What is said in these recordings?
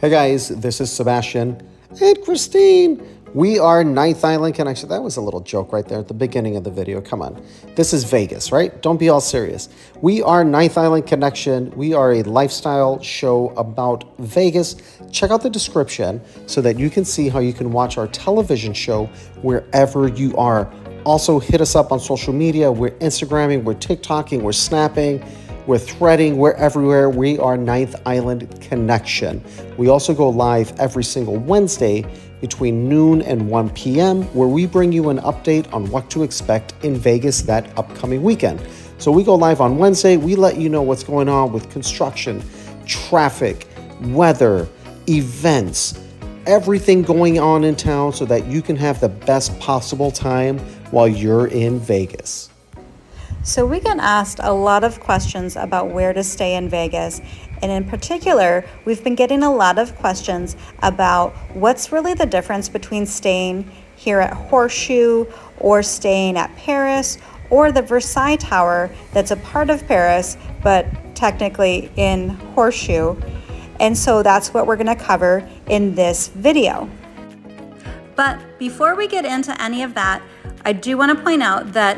Hey guys, this is Sebastian and Christine. We are Ninth Island Connection. That was a little joke right there at the beginning of the video. Come on. This is Vegas, right? Don't be all serious. We are Ninth Island Connection. We are a lifestyle show about Vegas. Check out the description so that you can see how you can watch our television show wherever you are. Also, hit us up on social media. We're Instagramming, we're TikToking, we're snapping. We're threading, we're everywhere. We are Ninth Island Connection. We also go live every single Wednesday between noon and 1 p.m. where we bring you an update on what to expect in Vegas that upcoming weekend. So we go live on Wednesday. We let you know what's going on with construction, traffic, weather, events, everything going on in town so that you can have the best possible time while you're in Vegas. So we get asked a lot of questions about where to stay in Vegas. And in particular, we've been getting a lot of questions about what's really the difference between staying here at Horseshoe or staying at Paris or the Versailles Tower that's a part of Paris, but technically in Horseshoe. And so that's what we're gonna cover in this video. But before we get into any of that, I do wanna point out that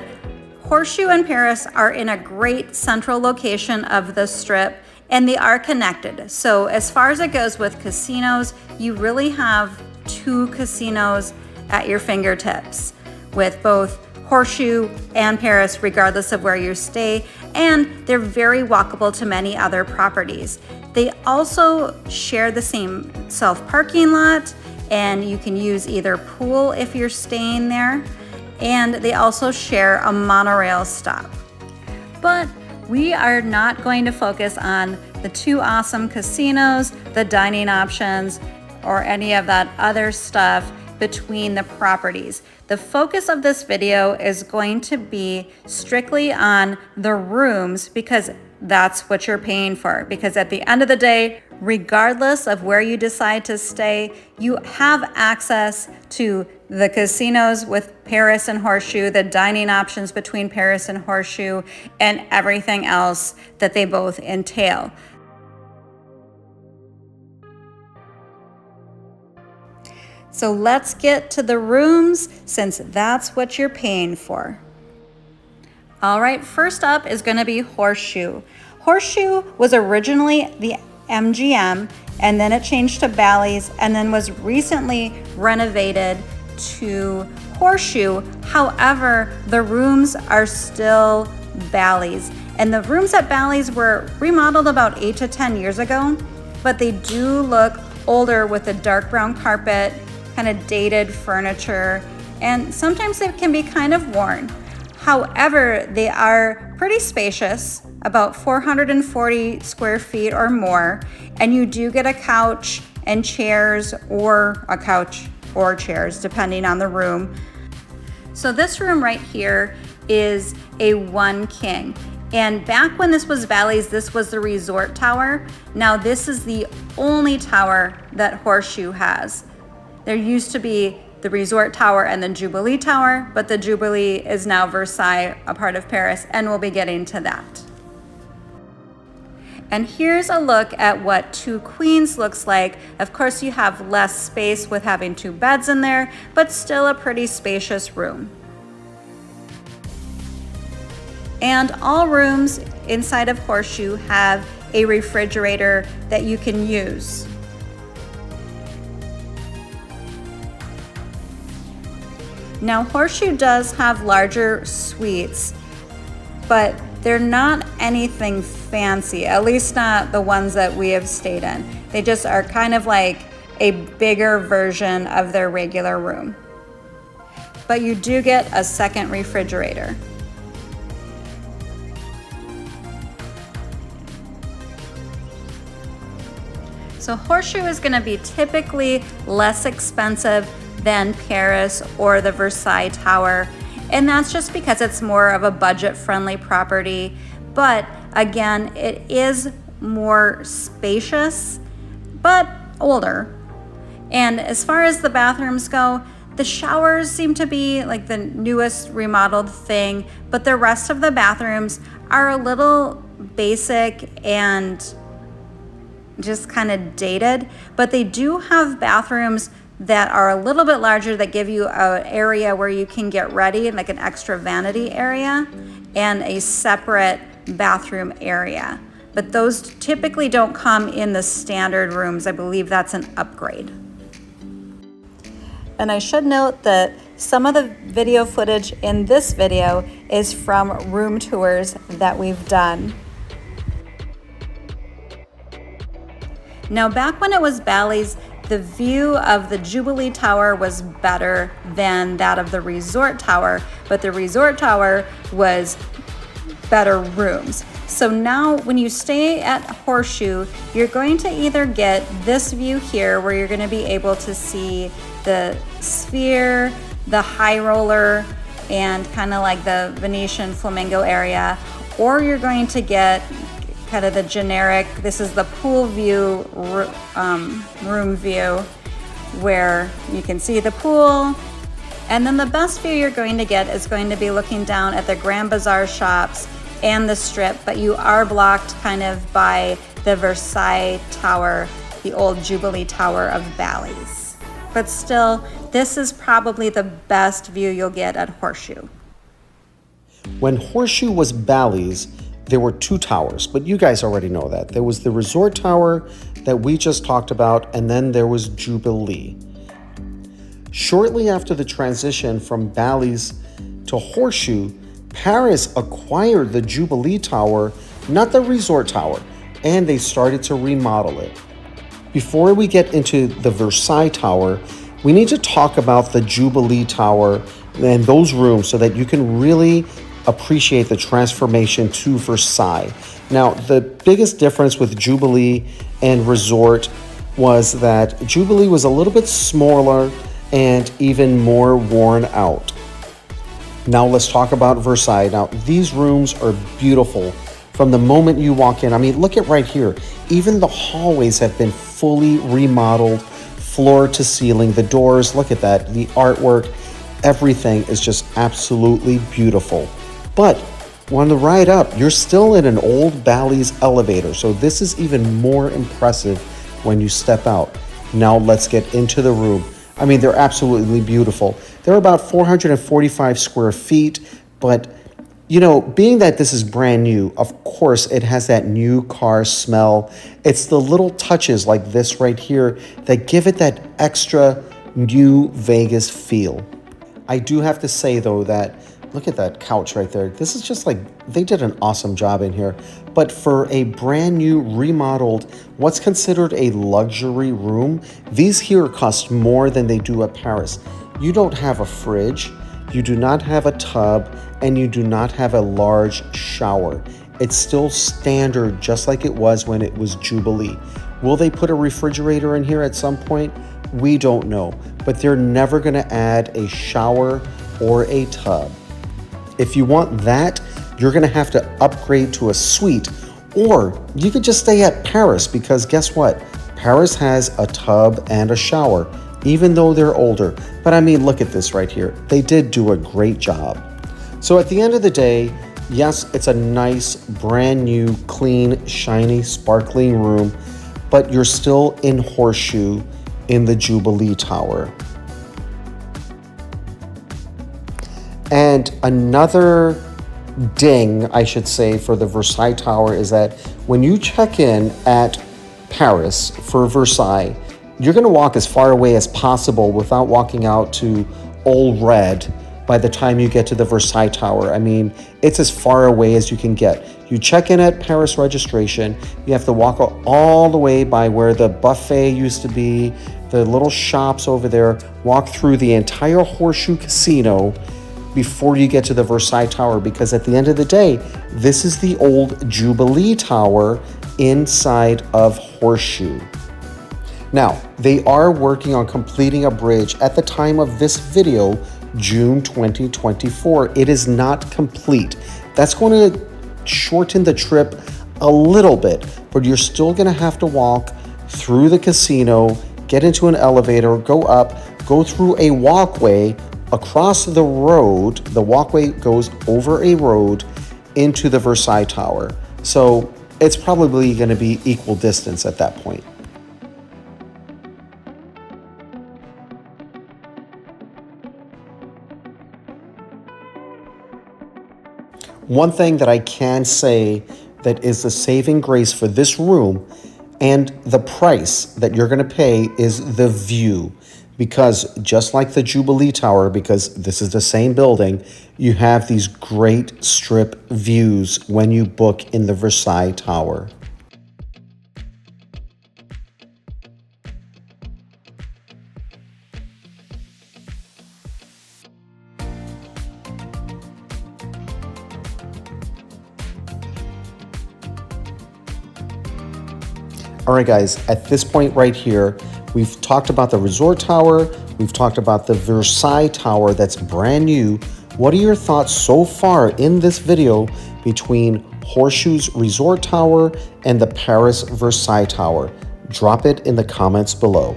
Horseshoe and Paris are in a great central location of the Strip, and they are connected. So as far as it goes with casinos, you really have two casinos at your fingertips with both Horseshoe and Paris, regardless of where you stay, and they're very walkable to many other properties. They also share the same self-parking lot, and you can use either pool if you're staying there. And they also share a monorail stop. But we are not going to focus on the two awesome casinos, the dining options, or any of that other stuff between the properties. The focus of this video is going to be strictly on the rooms because that's what you're paying for. Because at the end of the day, regardless of where you decide to stay, you have access to the casinos with Paris and Horseshoe, the dining options between Paris and Horseshoe, and everything else that they both entail. So let's get to the rooms since that's what you're paying for. All right, first up is gonna be Horseshoe. Horseshoe was originally the MGM, and then it changed to Bally's, and then was recently renovated to Horseshoe. However, the rooms are still Bally's, and the rooms at Bally's were remodeled about 8 to 10 years ago, but they do look older with the dark brown carpet, kind of dated furniture, and sometimes they can be kind of worn. However, they are pretty spacious, about 440 square feet or more, and you do get a couch and chairs, or a couch or chairs, depending on the room. So this room right here is a 1 king. And back when this was Bally's, this was the resort tower. Now this is the only tower that Horseshoe has. There used to be the resort tower and the Jubilee Tower, but the Jubilee is now Versailles, a part of Paris, and we'll be getting to that. And here's a look at what 2 queens looks like. Of course, you have less space with having 2 beds in there, but still a pretty spacious room. And all rooms inside of Horseshoe have a refrigerator that you can use. Now, Horseshoe does have larger suites, but they're not anything fancy, at least not the ones that we have stayed in. They just are kind of like a bigger version of their regular room. But you do get a second refrigerator. So Horseshoe is gonna be typically less expensive than Paris or the Versailles Tower. And that's just because it's more of a budget-friendly property. But again, it is more spacious, but older. And as far as the bathrooms go, the showers seem to be like the newest remodeled thing, but the rest of the bathrooms are a little basic and just kind of dated, but they do have bathrooms that are a little bit larger that give you an area where you can get ready, like an extra vanity area and a separate bathroom area. But those typically don't come in the standard rooms. I believe that's an upgrade. And I should note that some of the video footage in this video is from room tours that we've done. Now, back when it was Bally's, the view of the Jubilee Tower was better than that of the Resort Tower, but the Resort Tower was better rooms. So now when you stay at Horseshoe, you're going to either get this view here where you're going to be able to see the Sphere, the High Roller, and kind of like the Venetian Flamingo area, or you're going to get kind of the generic, this is the pool view, room view, where you can see the pool. And then the best view you're going to get is going to be looking down at the Grand Bazaar shops and the Strip, but you are blocked kind of by the Versailles Tower, the old Jubilee Tower of Bally's. But still, this is probably the best view you'll get at Horseshoe. When Horseshoe was Bally's, there were two towers, but you guys already know that. There was the Resort Tower that we just talked about, and then there was Jubilee. Shortly after the transition from Bally's to Horseshoe, Paris acquired the Jubilee Tower, not the Resort Tower, and they started to remodel it. Before we get into the Versailles Tower, we need to talk about the Jubilee Tower and those rooms so that you can really appreciate the transformation to Versailles. Now, the biggest difference with Jubilee and Resort was that Jubilee was a little bit smaller and even more worn out. Now let's talk about Versailles. Now, these rooms are beautiful from the moment you walk in. I mean, look at right here. Even the hallways have been fully remodeled, floor to ceiling. The doors, look at that. The artwork, everything is just absolutely beautiful. But on the ride up, you're still in an old Bally's elevator. So this is even more impressive when you step out. Now let's get into the room. I mean, they're absolutely beautiful. They're about 445 square feet, but you know, being that this is brand new, of course, it has that new car smell. It's the little touches like this right here that give it that extra new Vegas feel. I do have to say, though, that look at that couch right there. This is just like, they did an awesome job in here. But for a brand new remodeled, what's considered a luxury room, these here cost more than they do at Paris. You don't have a fridge, you do not have a tub, and you do not have a large shower. It's still standard, just like it was when it was Jubilee. Will they put a refrigerator in here at some point? We don't know, but they're never gonna add a shower or a tub. If you want that, you're gonna have to upgrade to a suite, or you could just stay at Paris, because guess what? Paris has a tub and a shower, even though they're older. But I mean, look at this right here. They did do a great job. So at the end of the day, yes, it's a nice, brand new, clean, shiny, sparkling room, but you're still in Horseshoe in the Jubilee Tower. And another ding, I should say, for the Versailles Tower is that when you check in at Paris for Versailles, you're going to walk as far away as possible without walking out to Old Red by the time you get to the Versailles Tower. I mean, it's as far away as you can get. You check in at Paris registration, you have to walk all the way by where the buffet used to be, the little shops over there, walk through the entire Horseshoe Casino before you get to the Versailles Tower, because at the end of the day, this is the old Jubilee Tower inside of Horseshoe. Now, they are working on completing a bridge at the time of this video, June 2024. It is not complete. That's going to shorten the trip a little bit, but you're still going to have to walk through the casino, get into an elevator, go up, go through a walkway, across the road. The walkway goes over a road into the Versailles Tower. So it's probably going to be equal distance at that point. One thing that I can say that is the saving grace for this room and the price that you're going to pay is the view. Because just like the Jubilee Tower, because this is the same building, you have these great strip views when you book in the Versailles Tower. All right, guys, at this point right here, we've talked about the Resort Tower. We've talked about the Versailles Tower that's brand new. What are your thoughts so far in this video between Horseshoe's Resort Tower and the Paris Versailles Tower? Drop it in the comments below.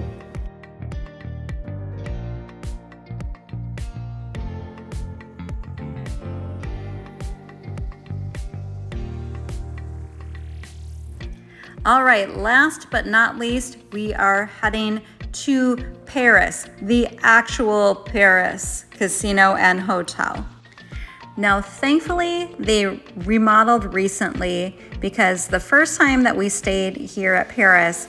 All right, last but not least, we are heading to Paris, the actual Paris casino and hotel. Now, thankfully, they remodeled recently because the first time that we stayed here at Paris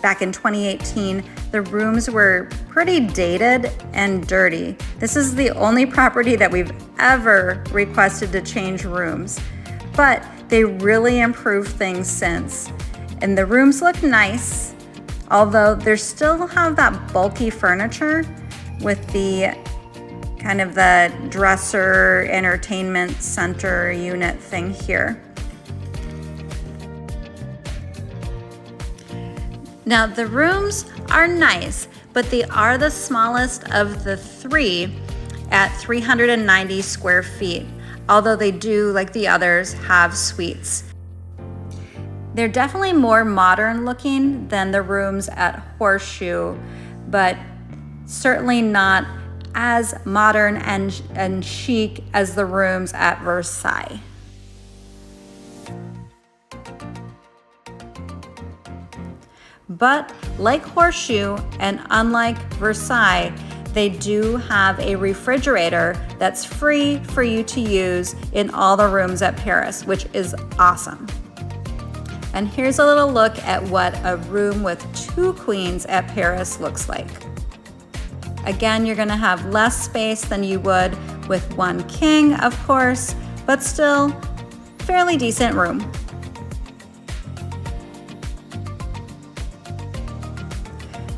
back in 2018, the rooms were pretty dated and dirty. This is the only property that we've ever requested to change rooms, but they really improved things since. And the rooms look nice, although they still have that bulky furniture with the kind of the dresser entertainment center unit thing here. Now the rooms are nice, but they are the smallest of the three at 390 square feet, although they do, like the others, have suites. They're definitely more modern looking than the rooms at Horseshoe, but certainly not as modern and chic as the rooms at Versailles. But like Horseshoe and unlike Versailles, they do have a refrigerator that's free for you to use in all the rooms at Paris, which is awesome. And here's a little look at what a room with 2 queens at Paris looks like. Again, you're gonna have less space than you would with 1 king, of course, but still fairly decent room.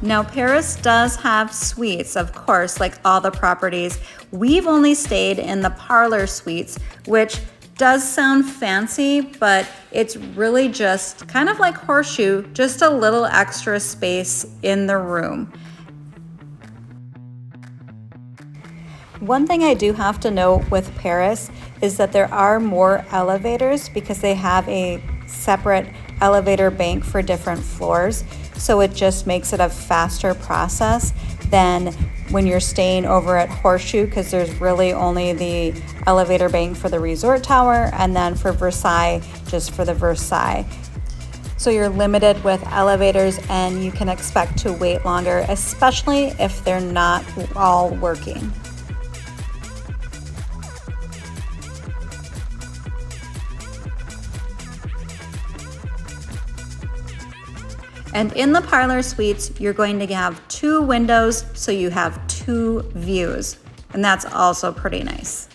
Now, Paris does have suites, of course, like all the properties. We've only stayed in the parlor suites, which does sound fancy, but it's really just kind of like Horseshoe, just a little extra space in the room. One thing I do have to note with Paris is that there are more elevators because they have a separate elevator bank for different floors. So it just makes it a faster process than when you're staying over at Horseshoe, because there's really only the elevator bank for the Resort Tower and then for Versailles, just for the Versailles. So you're limited with elevators and you can expect to wait longer, especially if they're not all working. And in the parlor suites, you're going to have 2 windows, so you have 2 views. And that's also pretty nice.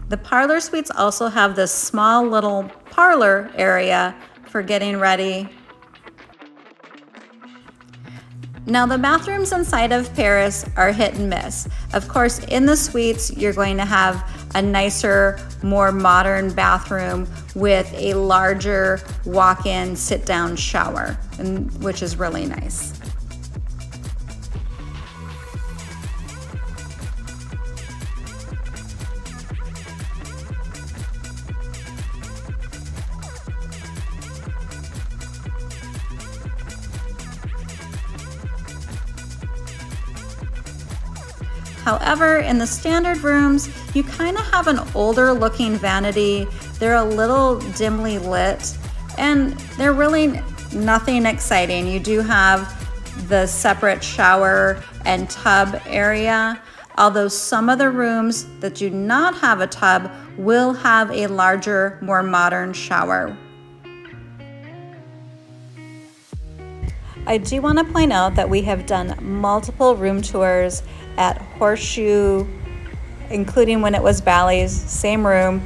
The parlor suites also have this small little parlor area for getting ready. Now, the bathrooms inside of Paris are hit and miss. Of course, in the suites, you're going to have a nicer, more modern bathroom with a larger walk-in, sit-down shower, which is really nice. However, in the standard rooms, you kind of have an older looking vanity. They're a little dimly lit, and they're really nothing exciting. You do have the separate shower and tub area, although some of the rooms that do not have a tub will have a larger, more modern shower. I do want to point out that we have done multiple room tours at Horseshoe, including when it was Bally's, same room,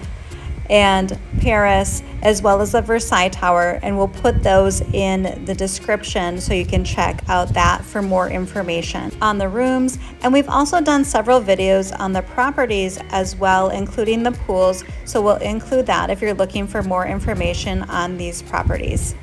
and Paris, as well as the Versailles Tower, and we'll put those in the description so you can check out that for more information on the rooms. And we've also done several videos on the properties as well, including the pools, so we'll include that if you're looking for more information on these properties.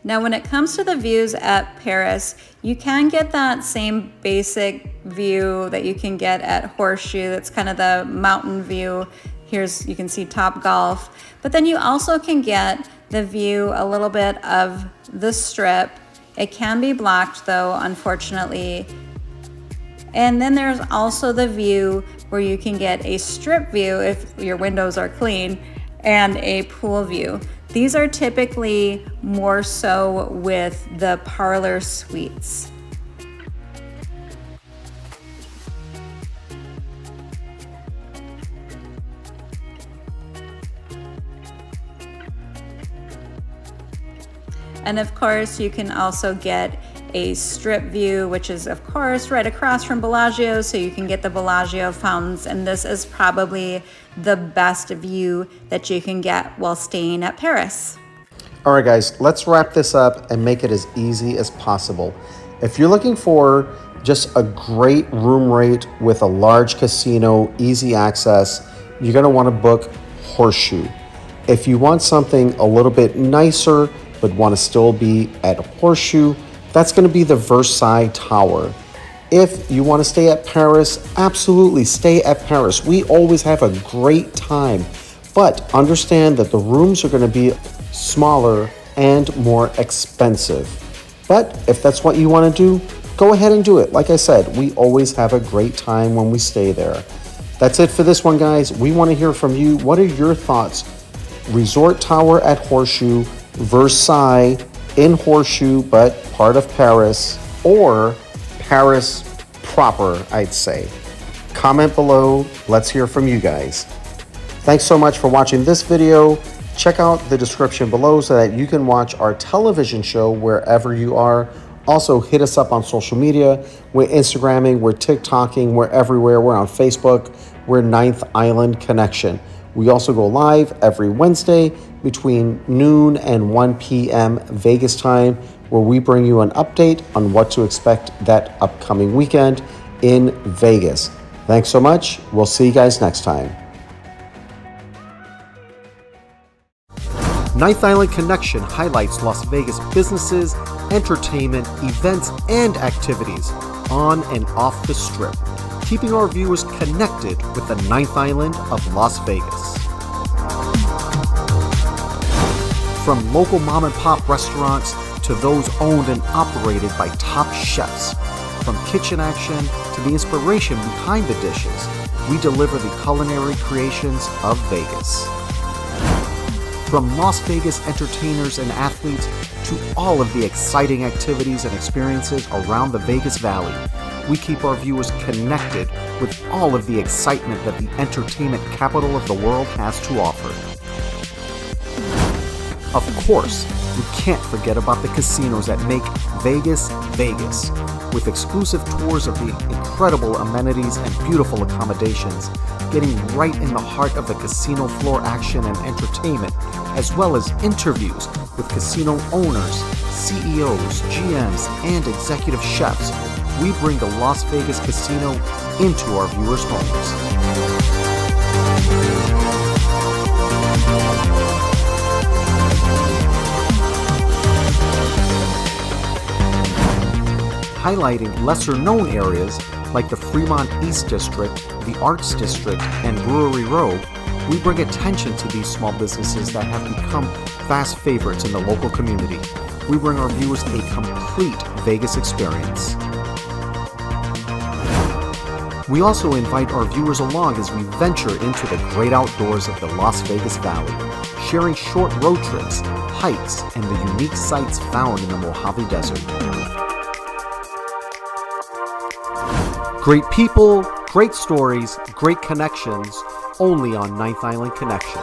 Now, when it comes to the views at Paris, you can get that same basic view that you can get at Horseshoe. That's kind of the mountain view. You can see Topgolf, but then you also can get the view a little bit of the Strip. It can be blocked though, unfortunately. And then there's also the view where you can get a Strip view if your windows are clean and a pool view. These are typically more so with the parlor suites. And of course, you can also get a Strip view, which is of course right across from Bellagio, so you can get the Bellagio fountains, and this is probably the best view that you can get while staying at Paris. All right, guys, let's wrap this up and make it as easy as possible. If you're looking for just a great room rate with a large casino, easy access, you're gonna wanna book Horseshoe. If you want something a little bit nicer, but wanna still be at Horseshoe, that's gonna be the Versailles Tower. If you want to stay at Paris, absolutely stay at Paris. We always have a great time, but understand that the rooms are going to be smaller and more expensive. But if that's what you want to do, go ahead and do it. Like I said, we always have a great time when we stay there. That's it for this one, guys. We want to hear from you. What are your thoughts? Resort Tower at Horseshoe, Versailles in Horseshoe, but part of Paris, or Paris proper, I'd say. Comment below. Let's hear from you guys. Thanks so much for watching this video. Check out the description below so that you can watch our television show wherever you are. Also, hit us up on social media. We're Instagramming, we're TikToking, we're everywhere. We're on Facebook. We're Ninth Island Connection. We also go live every Wednesday between noon and 1 p.m. Vegas time, where we bring you an update on what to expect that upcoming weekend in Vegas. Thanks so much. We'll see you guys next time. Ninth Island Connection highlights Las Vegas businesses, entertainment, events, and activities on and off the Strip, keeping our viewers connected with the Ninth Island of Las Vegas. From local mom and pop restaurants to those owned and operated by top chefs, from kitchen action to the inspiration behind the dishes, we deliver the culinary creations of Vegas. From Las Vegas entertainers and athletes to all of the exciting activities and experiences around the Vegas Valley, we keep our viewers connected with all of the excitement that the entertainment capital of the world has to offer. Of course, we can't forget about the casinos that make Vegas, Vegas, with exclusive tours of the incredible amenities and beautiful accommodations, getting right in the heart of the casino floor action and entertainment, as well as interviews with casino owners, CEOs, GMs, and executive chefs. We bring the Las Vegas Casino into our viewers' homes. Highlighting lesser-known areas like the Fremont East District, the Arts District, and Brewery Row, we bring attention to these small businesses that have become fast favorites in the local community. We bring our viewers a complete Vegas experience. We also invite our viewers along as we venture into the great outdoors of the Las Vegas Valley, sharing short road trips, hikes, and the unique sights found in the Mojave Desert. Great people, great stories, great connections, only on Ninth Island Connection.